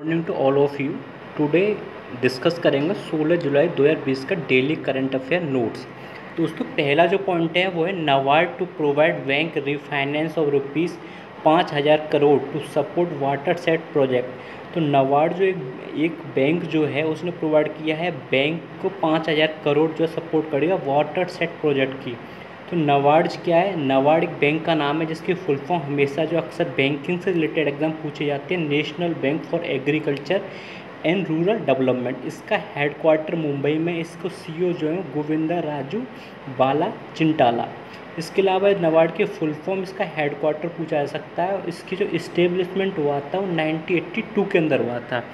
Morning to all of you. Today discuss करेंगे 16 जुलाई 2020 का daily current affair notes. दोस्तों, पहला जो पॉइंट है वो है NABARD to provide bank refinance of rupees 5,000 crore to support water set project. तो नाबार्ड जो एक बैंक जो है उसने प्रोवाइड किया है बैंक को 5,000 करोड़ जो सपोर्ट करेगा वाटर सेट प्रोजेक्ट की। तो नाबार्ड क्या है? नाबार्ड एक बैंक का नाम है जिसकी फुल फॉर्म हमेशा जो अक्सर बैंकिंग से रिलेटेड एग्जाम पूछे जाते हैं, national bank for agriculture and rural development. इसका हेडक्वार्टर मुंबई में। इसको सीईओ जो है गोविंदा राजू बाला चिंटाला। इसके अलावा नाबार्ड के फुल फॉर्म इसका हेडक्वार्टर पूछा जा सकता है। इसकी जो इस्टेब्लिशमेंट हुआ था वो 1982 के अंदर हुआ था।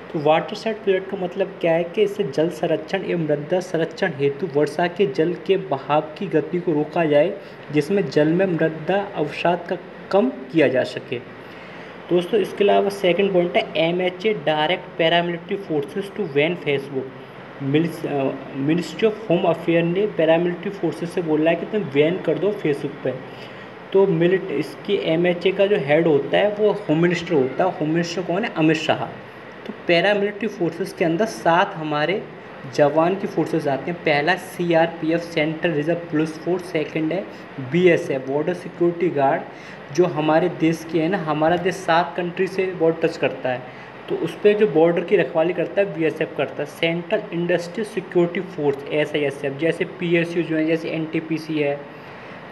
तो वाटर सेट प्रोजेक्ट का मतलब क्या है कि इससे जल संरक्षण एवं मृदा संरक्षण हेतु वर्षा के जल के बहाव की गति को रोका जाए, जिसमें जल में मृदा अवसाद का कम किया जा सके। दोस्तों, इसके अलावा सेकंड पॉइंट है MHA direct paramilitary forces to van Facebook. Ministry of home affair ने पैरामिलिट्री फोर्सेस से बोला है कि तुम वैन कर दो फेसबुक पे। तो इसकी MHA का जो हेड होता है वो होम मिनिस्टर होता है। होम मिनिस्टर कौन है? अमित शाह। तो पैरामिलिट्री फोर्सेस के अंदर 7 हमारे जवान की फोर्सेस आते हैं। पहला CRPF central reserve police force, second है BSF बॉर्डर सिक्योरिटी गार्ड जो हमारे देश के है ना, हमारा देश 7 कंट्री से बॉर्डर टच करता है, तो उस पर जो बॉर्डर की रखवाली करता है BSF करता है। Central industrial security force SISF, जैसे PSU जो है, जैसे NTPC है,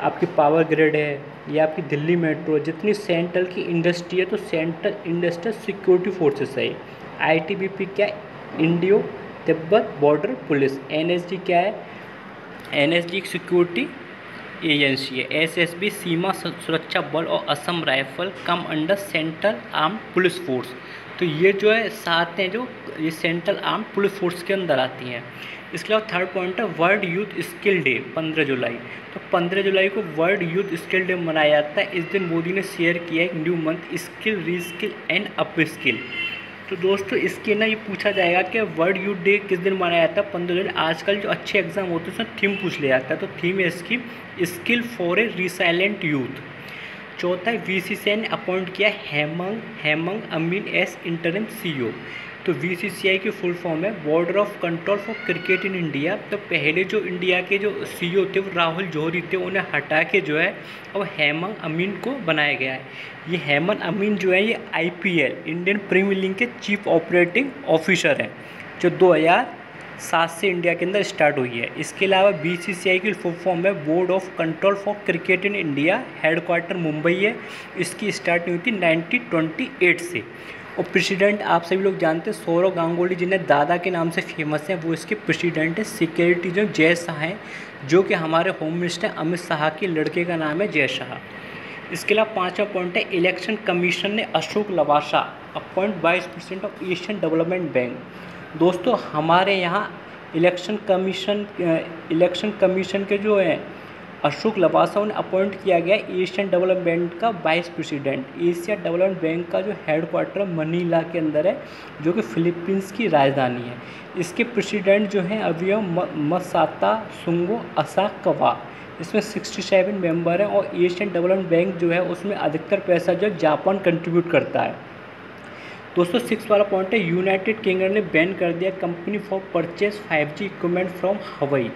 आपकी पावर ग्रिड है, या आपकी दिल्ली मेट्रो, जितनी सेंट्रल की इंडस्ट्री है तो सेंट्रल इंडस्ट्रियल सिक्योरिटी फोर्सेस है। ITBP क्या है? Indo Tibet border police. NSG क्या है? NSG एक सिक्योरिटी एजेंसी है। SSB सीमा सुरक्षा बल और Assam rifle come under central arm police force. तो ये जो है 7 हैं जो ये सेंट्रल आर्म पुलिस फोर्स के अंदर आती हैं। इसके अलावा थर्ड पॉइंट है वर्ल्ड यूथ स्किल डे 15 जुलाई। तो 15 जुलाई को वर्ल्ड यूथ स्किल डे मनाया जाता है। इस दिन मोदी ने शेयर किया एक new month skill reskill and up skill. तो दोस्तों, इसके ना ये पूछा जाएगा कि वर्ल्ड यूथ डे किस दिन मनाया जाता है? 15 जुलाई। आजकल जो अच्छे एग्जाम होते हैं उसमें थीम पूछ लिया जाता है। तो थीम है इसकी skill for a resilient youth. चौथा है VCCI ने अपॉइंट किया हेमंग अमीन एस इंटरिम CEO। तो VCCI की फुल फॉर्म है border of control for cricket in India. तो पहले जो इंडिया के जो CEO थे वो राहुल जौहरी थे, उन्हें हटा के जो है अब हेमंग अमीन को बनाया गया है। ये हेमंग अमीन जो है ये IPL इंडियन प्रीमियर लीग के चीफ ऑपरेटिंग ऑफिसर हैं, जो 2007 से इंडिया के अंदर स्टार्ट हुई है। इसके अलावा BCCI की फुल फॉर्म है board of control for cricket in India, headquarter Mumbai है। इसकी स्टार्टिंग हुई थी 1928 से। और प्रेसिडेंट आप सभी लोग जानते हैं सौरव गांगुली, जिन्हें दादा के नाम से फेमस हैं, वो इसके प्रेसिडेंट है। सिक्योरिटी जो जय शाह हैं, जो कि हमारे होम मिनिस्टर अमित शाह के लड़के का नाम है जय शाह। इसके अलावा 5वां पॉइंट है इलेक्शन कमीशन ने Ashok Lavasa appoint vice president of Asian development bank. दोस्तों, हमारे यहाँ इलेक्शन कमीशन के जो है अशोक लवासा उन्हें अपॉइंट किया गया एशियन डेवलपमेंट बैंक का vice president. Asia development bank का जो हेडक्वार्टर मनीला के अंदर है, जो कि फिलीपींस की राजधानी है। इसके प्रेसिडेंट जो हैं अभी मसाता सुंगो असाकवा। इसमें 67 मेंबर हैं और एशियन डेवलपमेंट बैंक जो है उसमें अधिकतर पैसा जो जापान कंट्रीब्यूट करता है। दोस्तों, 6 वाला पॉइंट है यूनाइटेड किंगडम ने बैन कर दिया company for purchase 5G equipment from हवाई।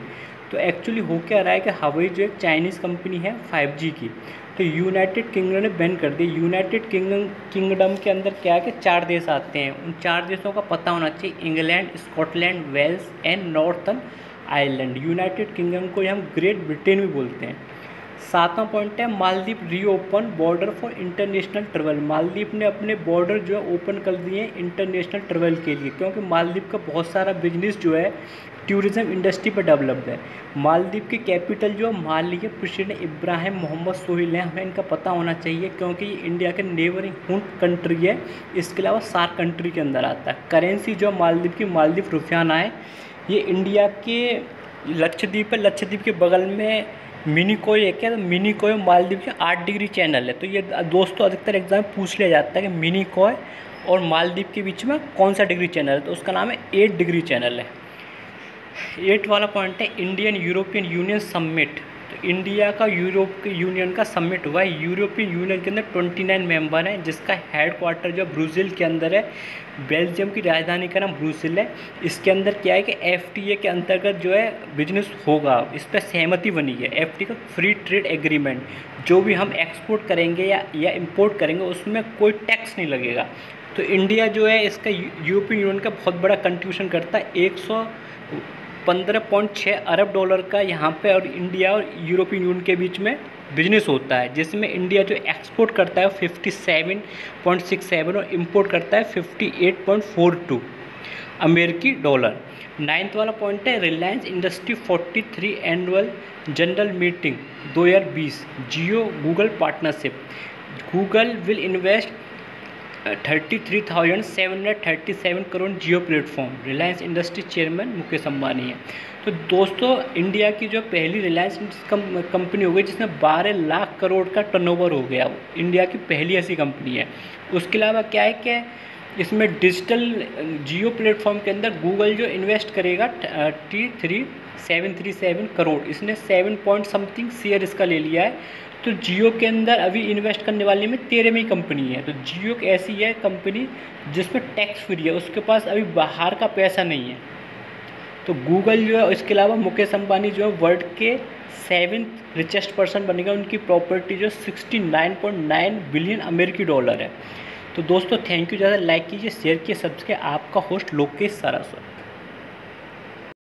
तो एक्चुअली हो क्या रहा है कि हवाई जो एक चाइनीज़ कंपनी है 5G की, तो यूनाइटेड किंगडम ने बैन कर दी। यूनाइटेड किंगडम के अंदर क्या है कि 4 देश आते हैं। उन 4 देशों का पता होना चाहिए, England, Scotland, Wales and Northern Ireland. United Kingdom को हम ग्रेट ब्रिटेन भी बोलते हैं। 7वां पॉइंट है Maldives reopen border for international travel. Maldives ने अपने बॉर्डर जो है ओपन कर दिए हैं इंटरनेशनल ट्रेवल के लिए, क्योंकि मालदीव का बहुत सारा बिजनेस जो है टूरिज्म इंडस्ट्री पर डेवलप्ड है। मालदीव की कैपिटल जो माली के प्रेसिडेंट इब्राहिम मोहम्मद सोहेल हैं, हमें इनका पता होना चाहिए क्योंकि ये इंडिया के नेबरिंग कंट्री है। इसके अलावा सार्क कंट्री के अंदर आता है। करेंसी जो मालदीव की मालदीव रुपयाना है। ये इंडिया के लक्षद्वीप है, लक्षद्वीप के बगल में मिनीकोय है क्या? तो मिनीकोय मालदीव के 8 डिग्री चैनल है। तो ये दोस्तों अधिकतर एग्जाम पूछ लिया जाता है कि मिनीकोय और मालदीव के बीच में कौन सा डिग्री चैनल है, तो उसका नाम है 8 डिग्री चैनल है। 8 वाला पॉइंट है इंडियन यूरोपियन यूनियन समिट तो इंडिया का यूरोप यूनियन का समिट हुआ है। यूरोपियन यूनियन के अंदर 29 मेंबर हैं, जिसका हेड क्वार्टर जो ब्रुसेल के अंदर है। बेल्जियम की राजधानी का नाम ब्रुसेल है। इसके अंदर क्या है कि FTA के अंतर्गत जो है बिजनेस होगा, इस पर सहमति बनी है। FTA का फ्री ट्रेड एग्रीमेंट, जो भी हम एक्सपोर्ट करेंगे या इंपोर्ट करेंगे उसमें कोई टैक्स नहीं लगेगा। तो इंडिया जो है इसका यूरोपियन यूनियन का बहुत बड़ा कंट्रीब्यूशन करता है। 115.6 अरब डॉलर का यहाँ पे और इंडिया और यूरोपियन यूनियन के बीच में बिजनेस होता है, जिसमें इंडिया जो एक्सपोर्ट करता है 57.67 और इंपोर्ट करता है 58.42 अमेरिकी डॉलर। 9th वाला पॉइंट है Reliance industry 43 annual general meeting 2020 Jio Google partnership. Google will invest 33,737 crore Jio platform. Reliance industry chairman Mukesh Ambani है। तो दोस्तों इंडिया की जो पहली रिलायंस कंपनी हो गई जिसमें 12 लाख करोड़ का टर्नओवर हो गया, इंडिया की पहली ऐसी कंपनी है। उसके अलावा क्या है कि इसमें डिजिटल जियो प्लेटफॉर्म के अंदर गूगल जो इन्वेस्ट करेगा 3737 करोड़, इसने 7 पॉइंट समथिंग शेयर इसका ले लिया है। तो जियो के अंदर अभी इन्वेस्ट करने वाली में 13वीं कंपनी है। तो जियो एक ऐसी है कंपनी जिसमें टैक्स फ्री है, उसके पास अभी बाहर का पैसा नहीं है। तो गूगल जो है, इसके अलावा मुकेश अंबानी जो है वर्ल्ड के 7th रिचेस्ट पर्सन बनेगा। उनकी प्रॉपर्टी जो 69.9 बिलियन अमेरिकी डॉलर है। तो दोस्तों थैंक यू, ज़्यादा लाइक कीजिए, शेयर कीजिए, सब्सक्राइब। आपका होस्ट लोकेश सारास्वत।